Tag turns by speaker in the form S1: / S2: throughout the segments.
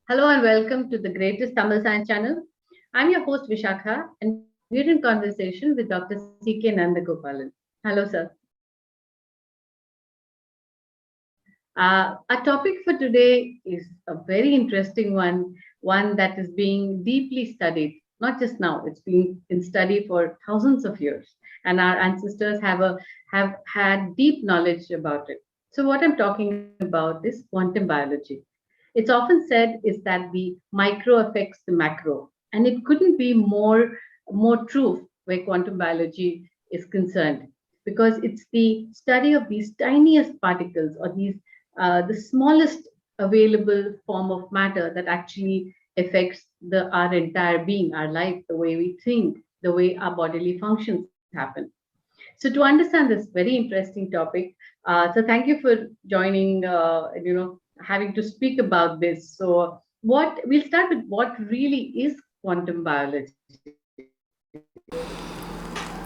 S1: Hello and welcome to the greatest Tamil Science channel. I'm your host Vishakha and we're in conversation with Dr. C.K.Nandagopalan. Hello, sir. Our topic for today is a very interesting one that is being deeply studied. Not just now; it's been in study for thousands of years, and our ancestors have had deep knowledge about it. So, what I'm talking about is quantum biology. It's often said is that the micro affects the macro, and it couldn't be more true where quantum biology is concerned, because it's the study of these tiniest particles or the smallest available form of matter that actually affects our entire being, our life, the way we think, the way our bodily functions happen. So to understand this very interesting topic, so thank you for joining, having to speak about this. So we'll start with what really is quantum biology.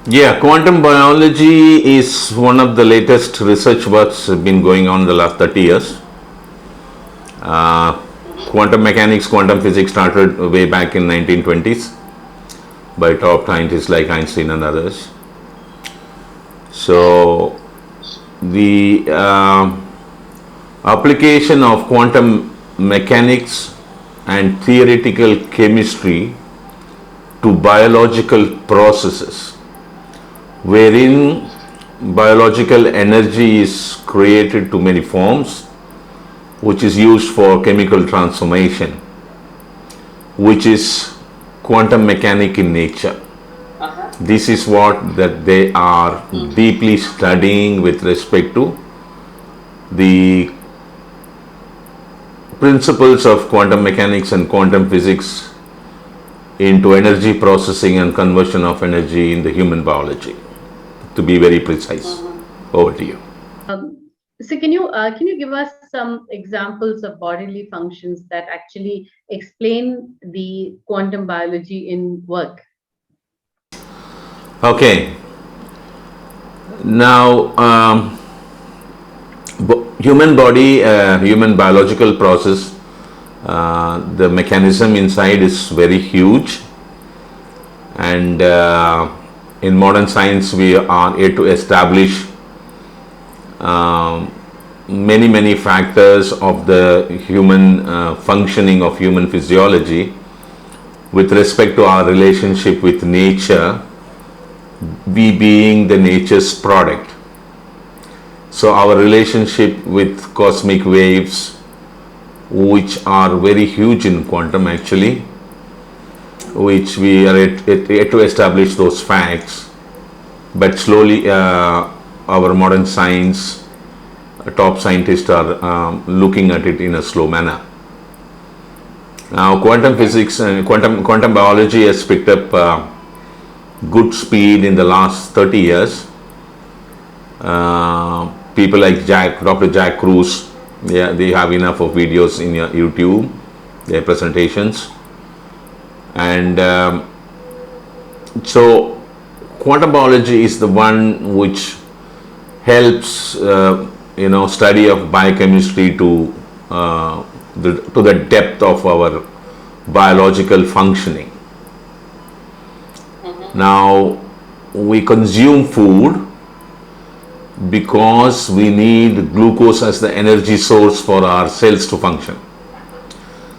S2: Yeah, quantum biology is one of the latest research works been going on the last 30 years. Quantum mechanics, quantum physics started way back in 1920s by top scientists like Einstein and others. So the application of quantum mechanics and theoretical chemistry to biological processes, wherein biological energy is created to many forms, which is used for chemical transformation, which is quantum mechanic in nature. This is what that they are deeply studying with respect to the principles of quantum mechanics and quantum physics into energy processing and conversion of energy in the human biology, to be very precise. Over to you.
S1: So can you give us some examples of bodily functions that actually explain the quantum biology in work?
S2: Okay. Now, human body, human biological process, the mechanism inside is very huge, and in modern science we are yet to establish many factors of the human functioning of human physiology with respect to our relationship with nature, we being the nature's product. So our relationship with cosmic waves, which are very huge in quantum actually, which we are yet to establish those facts, but slowly our modern science, top scientists are looking at it in a slow manner. Now quantum physics and quantum biology has picked up good speed in the last 30 years. People like Dr. Jack Cruz, they have enough of videos in your YouTube, their presentations, and so quantum biology is the one which helps study of biochemistry to the depth of our biological functioning. Now we consume food because we need glucose as the energy source for our cells to function.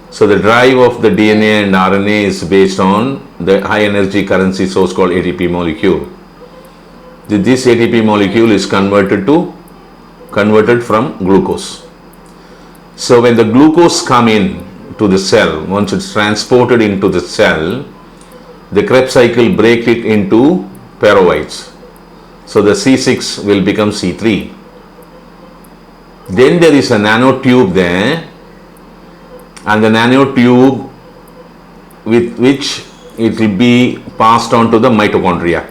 S2: So the drive of the DNA and RNA is based on the high energy currency source called ATP molecule. This ATP molecule is converted from glucose. So when the glucose come in to the cell, once it's transported into the cell, the Krebs cycle breaks it into peroxides. So the C6 will become C3. Then there is a nanotube there, and the nanotube with which it will be passed on to the mitochondria.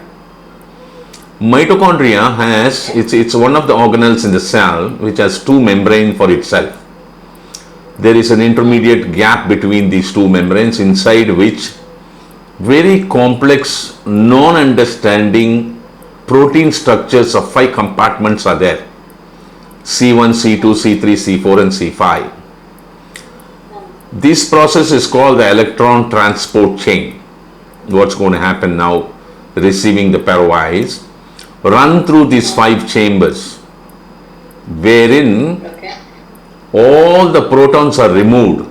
S2: Mitochondria it's one of the organelles in the cell which has two membranes for itself. There is an intermediate gap between these two membranes, inside which very complex, non-understanding protein structures of 5 compartments are there: C1, C2, C3, C4 and C5. This process is called the electron transport chain. What's going to happen now, receiving the pairwise, run through these 5 chambers, wherein all the protons are removed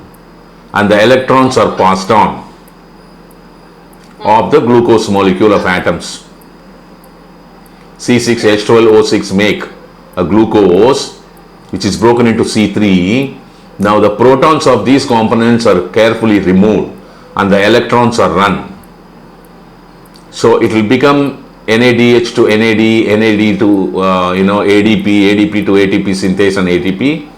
S2: and the electrons are passed on of the glucose molecule of atoms. C6H12O6 make a glucose which is broken into C3. Now the protons of these components are carefully removed and the electrons are run. So it will become NADH to NAD, NAD to ADP, ADP to ATP synthase and ATP.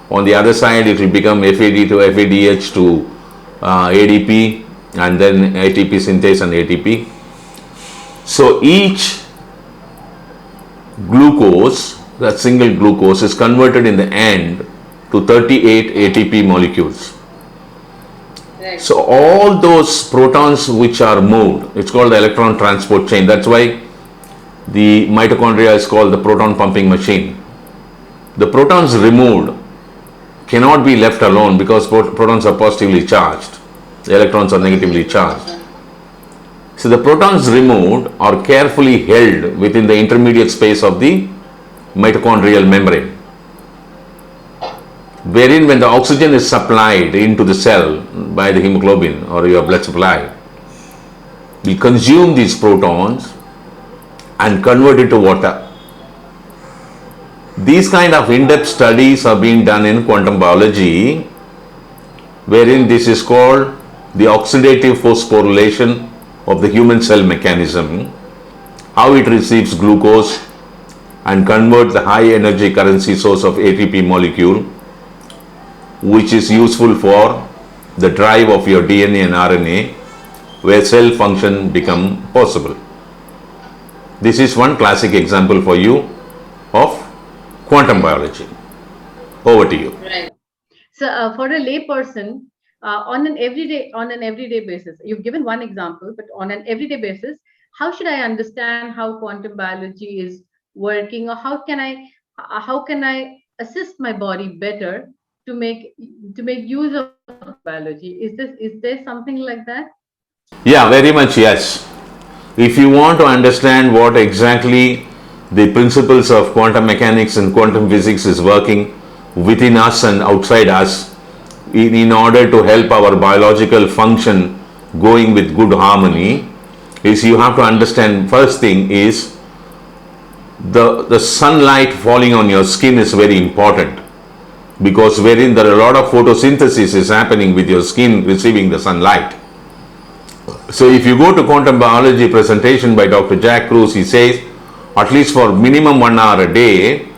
S2: On the other side, it will become FAD to FADH to ADP and then ATP synthase and ATP. So each glucose, that single glucose, is converted in the end to 38 ATP molecules. Right. So all those protons which are moved, it's called the electron transport chain. That's why the mitochondria is called the proton pumping machine. The protons removed cannot be left alone because protons are positively charged. The electrons are negatively charged. So the protons removed are carefully held within the intermediate space of the mitochondrial membrane, wherein when the oxygen is supplied into the cell by the hemoglobin or your blood supply, we consume these protons and convert it to water. These kind of in-depth studies are being done in quantum biology, wherein this is called the oxidative phosphorylation of the human cell mechanism, how it receives glucose and converts the high energy currency source of ATP molecule, which is useful for the drive of your DNA and RNA, where cell function become possible. This is one classic example for you of quantum biology. Over to you.
S1: Right. So for a lay person, on an everyday basis, you've given one example, but on an everyday basis, how should I understand how quantum biology is working, or how can I assist my body better to make use of biology? Is there something like that?
S2: Yeah, very much yes. If you want to understand what exactly the principles of quantum mechanics and quantum physics is working within us and outside us, in order to help our biological function going with good harmony, is you have to understand, first thing is the sunlight falling on your skin is very important, because wherein there are a lot of photosynthesis is happening with your skin receiving the sunlight. So if you go to quantum biology presentation by Dr. Jack Kruse, he says at least for minimum 1 hour a day,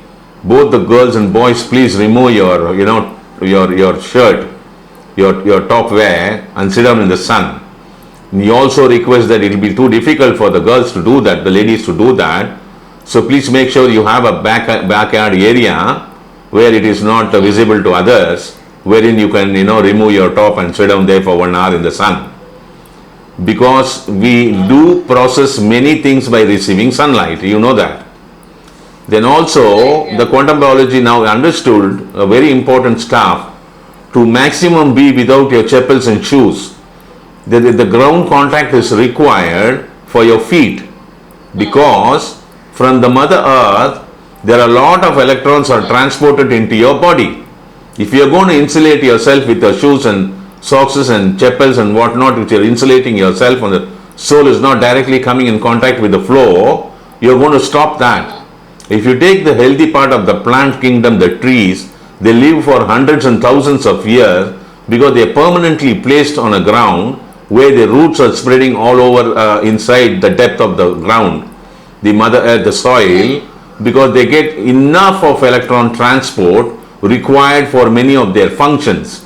S2: both the girls and boys, please remove your shirt, your top wear, and sit down in the sun. And he also requests that it will be too difficult for the girls to do that, the ladies to do that. So please make sure you have a backyard area where it is not visible to others, wherein you can remove your top and sit down there for 1 hour in the sun. Because we do process many things by receiving sunlight, you know that. Then also the quantum biology now understood a very important stuff, to maximum be without your chappals and shoes. The ground contact is required for your feet, because from the mother earth there are a lot of electrons are transported into your body. If you are going to insulate yourself with your shoes and socks and chappals and whatnot, which are insulating yourself, and the soul is not directly coming in contact with the floor, you are going to stop that. If you take the healthy part of the plant kingdom, the trees, they live for hundreds and thousands of years because they are permanently placed on a ground where the roots are spreading all over inside the depth of the ground, the mother earth, the soil, because they get enough of electron transport required for many of their functions.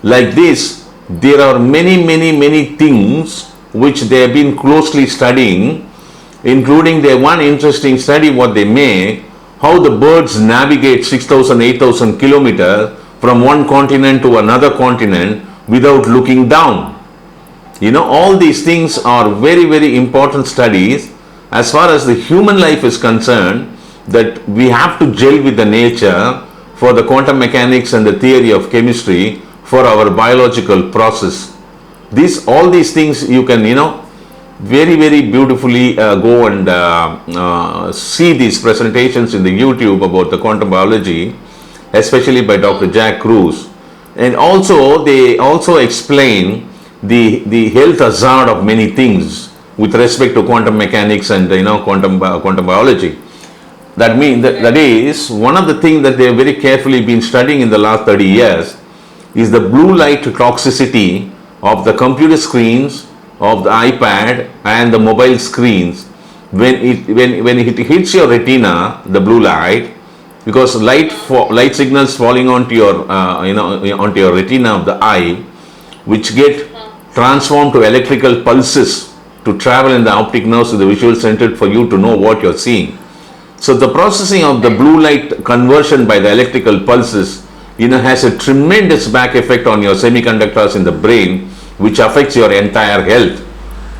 S2: Like this, there are many things which they have been closely studying, including their one interesting study what they make, how the birds navigate 6,000, 8,000 kilometers from one continent to another continent without looking down. All these things are very important studies as far as the human life is concerned, that we have to gel with the nature for the quantum mechanics and the theory of chemistry for our biological process. All these things you can, very, very beautifully go and see these presentations in the YouTube about the quantum biology, especially by Dr. Jack Kruse. And also, they also explain the health hazard of many things with respect to quantum mechanics and quantum biology. That is one of the things that they have very carefully been studying in the last 30 years is the blue light toxicity of the computer screens, of the iPad and the mobile screens when it hits your retina, the blue light, because light signals falling onto your onto your retina of the eye, which get transformed to electrical pulses to travel in the optic nerves to the visual center for you to know what you're seeing. So the processing of the blue light conversion by the electrical pulses, has a tremendous back effect on your semiconductors in the brain, which affects your entire health.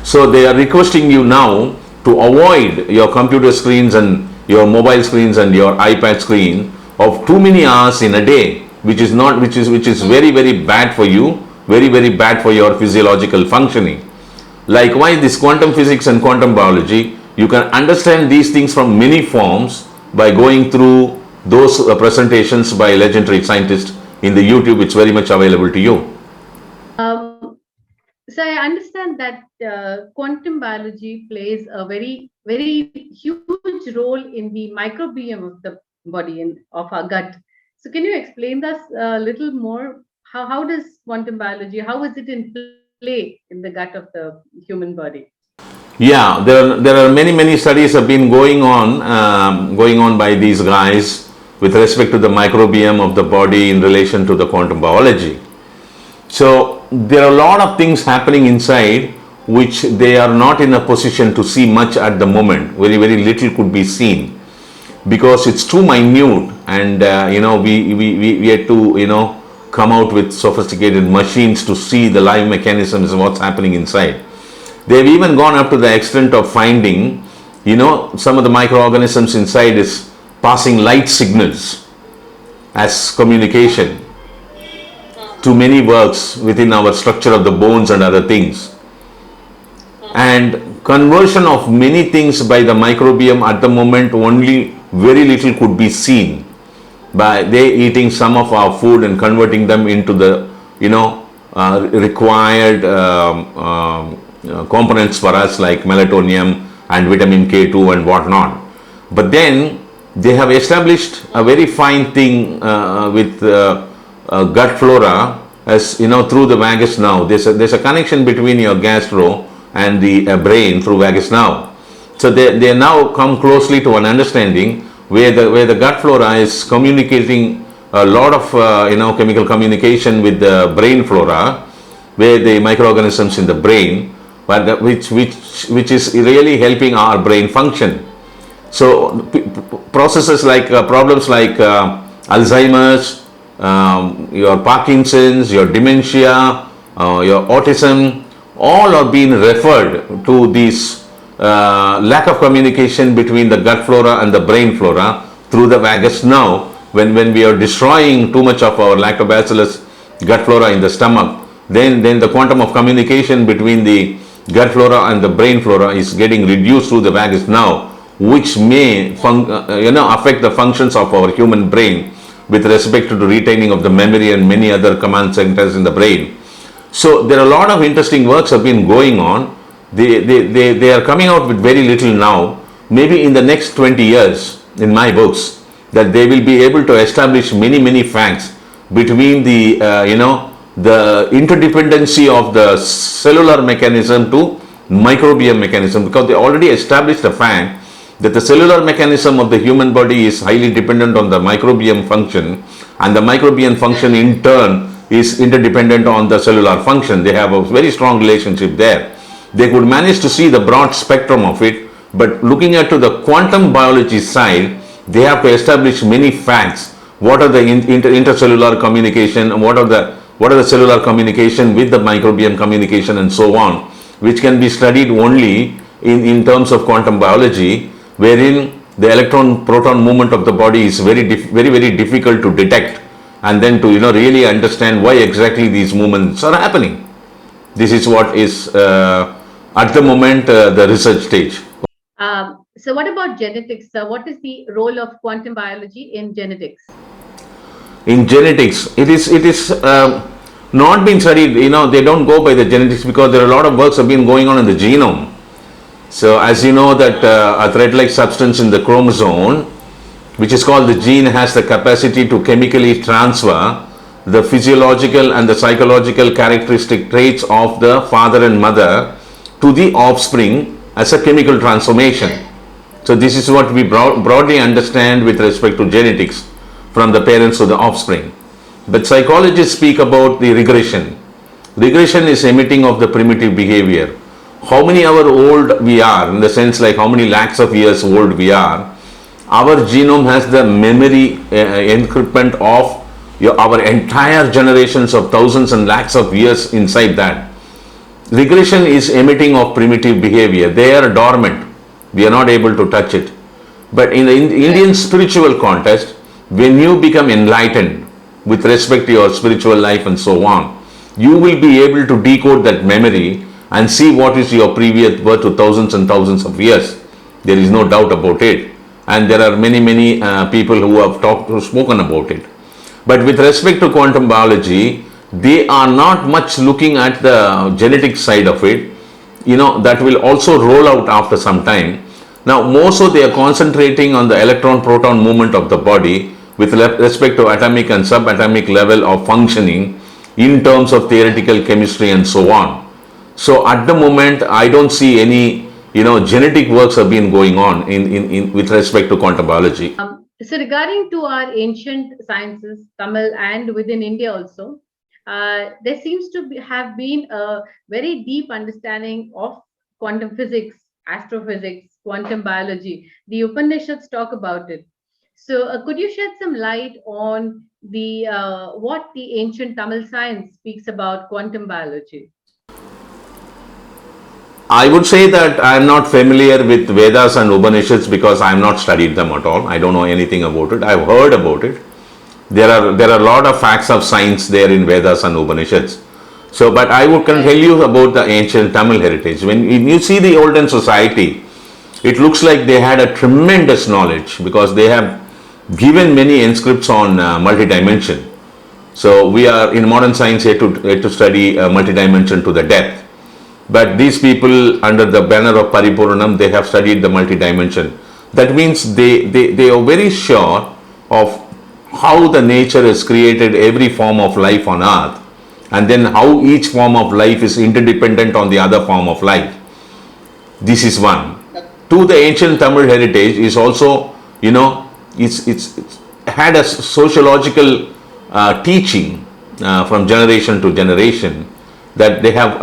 S2: So they are requesting you now to avoid your computer screens and your mobile screens and your iPad screen of too many hours in a day, which is very, very bad for you, very, very bad for your physiological functioning. Likewise, this quantum physics and quantum biology, you can understand these things from many forms by going through those presentations by legendary scientists in the YouTube. It's very much available to you.
S1: So I understand that quantum biology plays a very, very huge role in the microbiome of the body and of our gut. So can you explain us a little more? How does quantum biology, how is it in play in the gut of the human body?
S2: Yeah, there are many studies have been going on by these guys with respect to the microbiome of the body in relation to the quantum biology. So there are a lot of things happening inside which they are not in a position to see much at the moment. Very, very little could be seen because it's too minute, and we had to come out with sophisticated machines to see the live mechanisms of what's happening inside. They've even gone up to the extent of finding, some of the microorganisms inside is passing light signals as communication to many works within our structure of the bones and other things. And conversion of many things by the microbiome at the moment, only very little could be seen by they eating some of our food and converting them into the required components for us, like melatonin and vitamin K2 and whatnot. But then they have established a very fine thing with gut flora, as through the vagus nerve. There's a connection between your gastro and the brain through vagus nerve. So they now come closely to an understanding where the gut flora is communicating a lot of chemical communication with the brain flora, where the microorganisms in the brain, but which is really helping our brain function. So processes like problems like Alzheimer's, your Parkinson's, your dementia, your autism, all are being referred to this lack of communication between the gut flora and the brain flora through the vagus nerve. When we are destroying too much of our lactobacillus gut flora in the stomach, then the quantum of communication between the gut flora and the brain flora is getting reduced through the vagus nerve, which may affect the functions of our human brain with respect to the retaining of the memory and many other command centers in the brain. So there are a lot of interesting works have been going on. They are coming out with very little now. Maybe in the next 20 years, in my books, that they will be able to establish many facts between the the interdependency of the cellular mechanism to microbiome mechanism, because they already established the fact that the cellular mechanism of the human body is highly dependent on the microbiome function, and the microbiome function in turn is interdependent on the cellular function. They have a very strong relationship there. They could manage to see the broad spectrum of it, but looking at to the quantum biology side, they have to establish many facts. What are the intercellular communication, what are the cellular communication with the microbiome communication, and so on, which can be studied only in terms of quantum biology, wherein the electron proton movement of the body is very difficult to detect and then to really understand why exactly these movements are happening. This is what is at the moment the research stage.
S1: So what about genetics, sir? What is the role of quantum biology in genetics?
S2: In genetics, it is not been studied. They don't go by the genetics because there are a lot of works have been going on in the genome. So as you know that a thread-like substance in the chromosome, which is called the gene, has the capacity to chemically transfer the physiological and the psychological characteristic traits of the father and mother to the offspring as a chemical transformation. So this is what we broadly understand with respect to genetics, from the parents to the offspring. But psychologists speak about the regression. Regression is emitting of the primitive behavior. How many hour old we are, in the sense like how many lakhs of years old we are, our genome has the memory encryptment of our entire generations of thousands and lakhs of years inside that. Regression is emitting of primitive behavior. They are dormant. We are not able to touch it. But in the Indian spiritual context, when you become enlightened with respect to your spiritual life and so on, you will be able to decode that memory and see what is your previous birth to thousands and thousands of years. There is no doubt about it. And there are many people who have spoken about it. But with respect to quantum biology, they are not much looking at the genetic side of it. That will also roll out after some time. Now, more so they are concentrating on the electron-proton movement of the body with respect to atomic and subatomic level of functioning in terms of theoretical chemistry and so on. So at the moment, I don't see any genetic works have been going on in with respect to quantum biology.
S1: So regarding to our ancient sciences, Tamil, and within India also, there seems to have been a very deep understanding of quantum physics, astrophysics, quantum biology. The Upanishads talk about it. So could you shed some light on the what the ancient Tamil science speaks about quantum biology?
S2: I would say that I am not familiar with Vedas and Upanishads because I have not studied them at all. I don't know anything about it. I've heard about it. There are a lot of facts of science there in Vedas and Upanishads. So, but I can tell you about the ancient Tamil heritage. When you see the olden society, it looks like they had a tremendous knowledge because they have given many inscripts on multidimension. So we are in modern science here to study multidimension to the depth. But these people, under the banner of Paripurnam, they have studied the multidimension. That means they are very sure of how the nature has created every form of life on earth, and then how each form of life is interdependent on the other form of life. This is one. To the ancient Tamil heritage is also, it's had a sociological teaching from generation to generation, that they have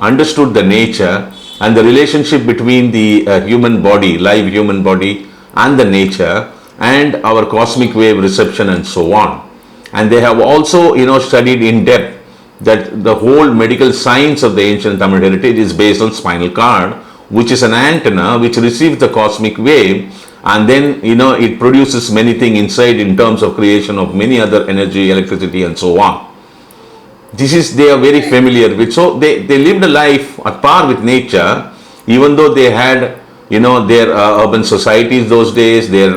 S2: understood the nature and the relationship between the human body, live human body, and the nature, and our cosmic wave reception and so on. And they have also studied in depth that the whole medical science of the ancient Tamil heritage is based on spinal cord, which is an antenna which receives the cosmic wave, and then it produces many things inside in terms of creation of many other energy, electricity and so on. They are very familiar with. So they lived a life at par with nature, even though they had their urban societies those days, their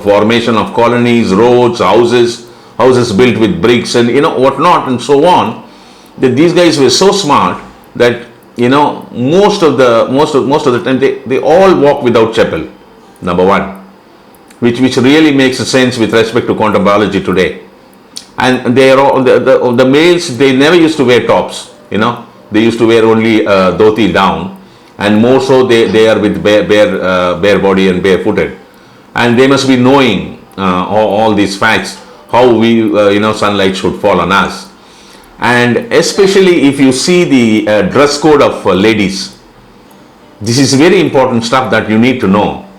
S2: formation of colonies, roads, houses built with bricks and whatnot and so on. That these guys were so smart that most of the time they all walk without chapel. Number one, which really makes sense with respect to quantum biology today. And they are all, the males, they never used to wear tops. They used to wear only dhoti down, and more so they are with bare body and barefooted, and they must be knowing all these facts, how we sunlight should fall on us. And especially if you see the dress code of ladies, this is very important stuff that you need to know,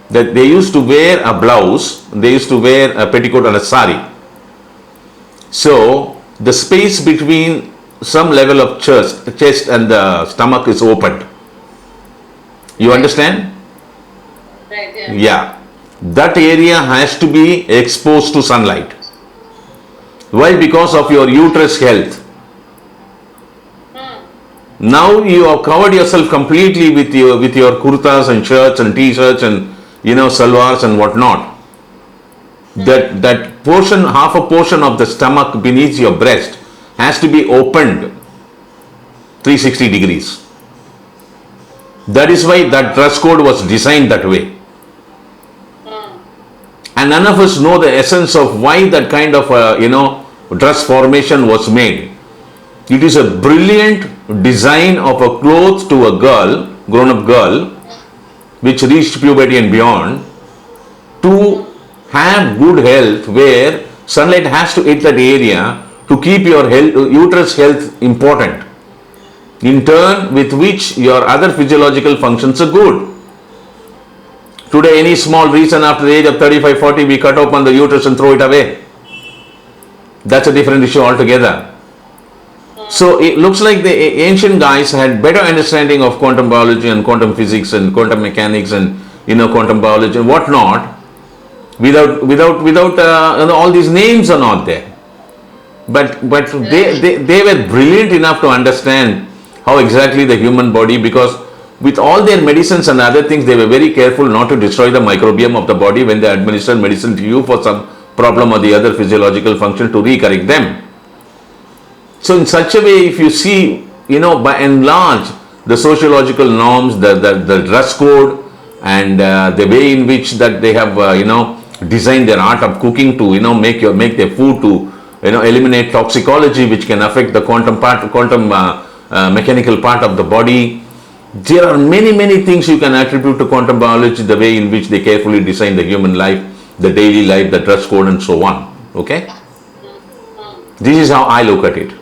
S2: that they used to wear a blouse, they used to wear a petticoat and a sari. So the space between some level of chest and the stomach is opened. You understand?
S1: Right,
S2: yeah. That area has to be exposed to sunlight. Why? Because of your uterus health.
S1: Hmm.
S2: Now you have covered yourself completely with your kurtas and shirts and t-shirts and salwars and whatnot.
S1: Hmm.
S2: That portion, half a portion of the stomach beneath your breast, has to be opened 360 degrees. That is why that dress code was designed that way.
S1: Hmm.
S2: And none of us know the essence of why that kind of dress formation was made. It is a brilliant design of a clothes to a girl, grown up girl, which reached puberty and beyond, to
S1: Hmm.
S2: have good health, where sunlight has to hit that area to keep your health, uterus health important, in turn with which your other physiological functions are good. Today, any small reason after the age of 35, 40, we cut open the uterus and throw it away. That's a different issue altogether.
S1: Hmm.
S2: So it looks like the ancient guys had better understanding of quantum biology and quantum physics and quantum mechanics and quantum biology and whatnot. Without all these names are not there. But
S1: Right.
S2: they were brilliant enough to understand how exactly the human body, because with all their medicines and other things, they were very careful not to destroy the microbiome of the body when they administer medicine to you for some problem or the other physiological function, to recorrect them. So in such a way, if you see, by and large, the sociological norms, the dress code, and the way in which that they have, designed their art of cooking to, make their food to, eliminate toxicology, which can affect the quantum mechanical part of the body. There are many things you can attribute to quantum biology, the way in which they carefully design the human life, the daily life, the dress code, and so on. Okay,
S1: Hmm. Hmm.
S2: this is how I look at it.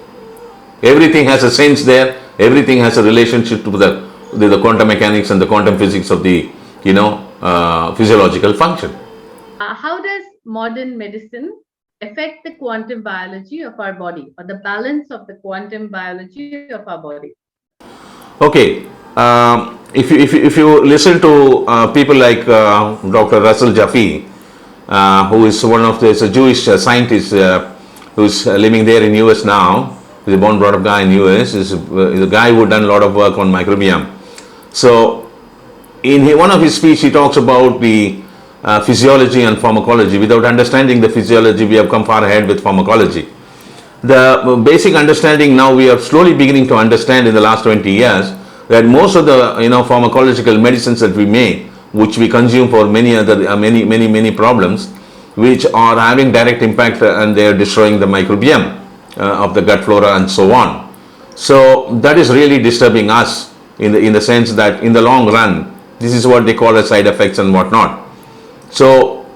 S2: Everything has a sense there. Everything has a relationship to the quantum mechanics and the quantum physics of the physiological function.
S1: How does modern medicine affect the quantum biology of our body or the balance of the quantum biology of our body?
S2: Okay, if you listen to people like Dr. Russell Jaffe, who is one of the Jewish scientist who's living there in US now. He's a born brought up guy in US. Is a guy who done a lot of work on microbiome. So in one of his speech, he talks about the physiology and pharmacology. Without understanding the physiology, we have come far ahead with pharmacology. The basic understanding now we are slowly beginning to understand in the last 20 years, that most of the pharmacological medicines that we make, which we consume for many other many problems, which are having direct impact, and they are destroying the microbiome of the gut flora and so on. So that is really disturbing us in the sense that in the long run, this is what they call as side effects and whatnot. So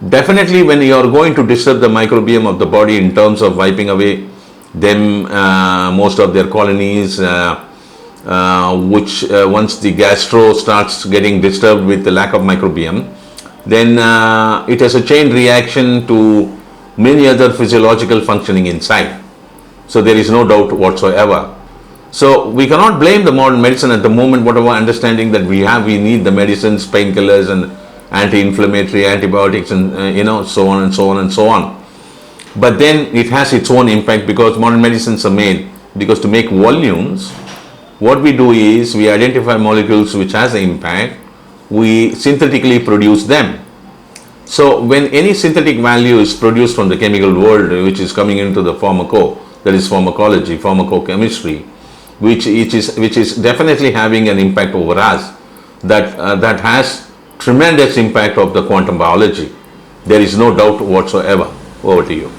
S2: definitely, when you are going to disturb the microbiome of the body in terms of wiping away them, most of their colonies, which once the gastro starts getting disturbed with the lack of microbiome, then it has a chain reaction to many other physiological functioning inside. So there is no doubt whatsoever. So we cannot blame the modern medicine at the moment. Whatever understanding that we have, we need the medicines, painkillers, and anti-inflammatory antibiotics, and so on and so on and so on. But then it has its own impact, because modern medicines are made because to make volumes, what we do is we identify molecules which has an impact, we synthetically produce them. So when any synthetic value is produced from the chemical world, which is coming into the that is pharmacology, pharmacochemistry, which is definitely having an impact over us, that has tremendous impact of the quantum biology. There is no doubt whatsoever. Over to you.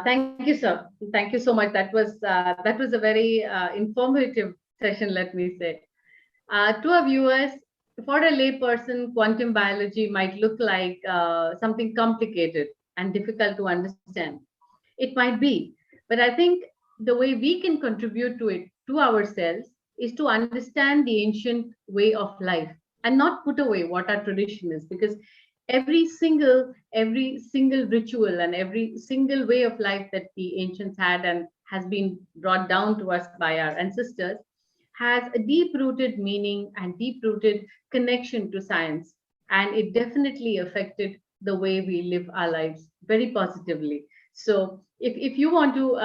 S1: Thank you, sir. Thank you so much. That was a very informative session, let me say. To our viewers, for a layperson, quantum biology might look like something complicated and difficult to understand. It might be, but I think the way we can contribute to it, to ourselves, is to understand the ancient way of life and not put away what our tradition is, because every single ritual and every single way of life that the ancients had and has been brought down to us by our ancestors has a deep rooted meaning and deep rooted connection to science. And it definitely affected the way we live our lives very positively. So if you want to,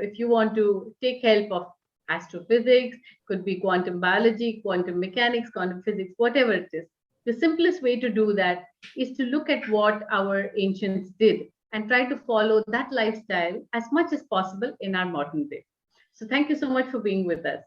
S1: if you want to take help of astrophysics, could be quantum biology, quantum mechanics, quantum physics, whatever it is, the simplest way to do that is to look at what our ancients did and try to follow that lifestyle as much as possible in our modern day. So thank you so much for being with us.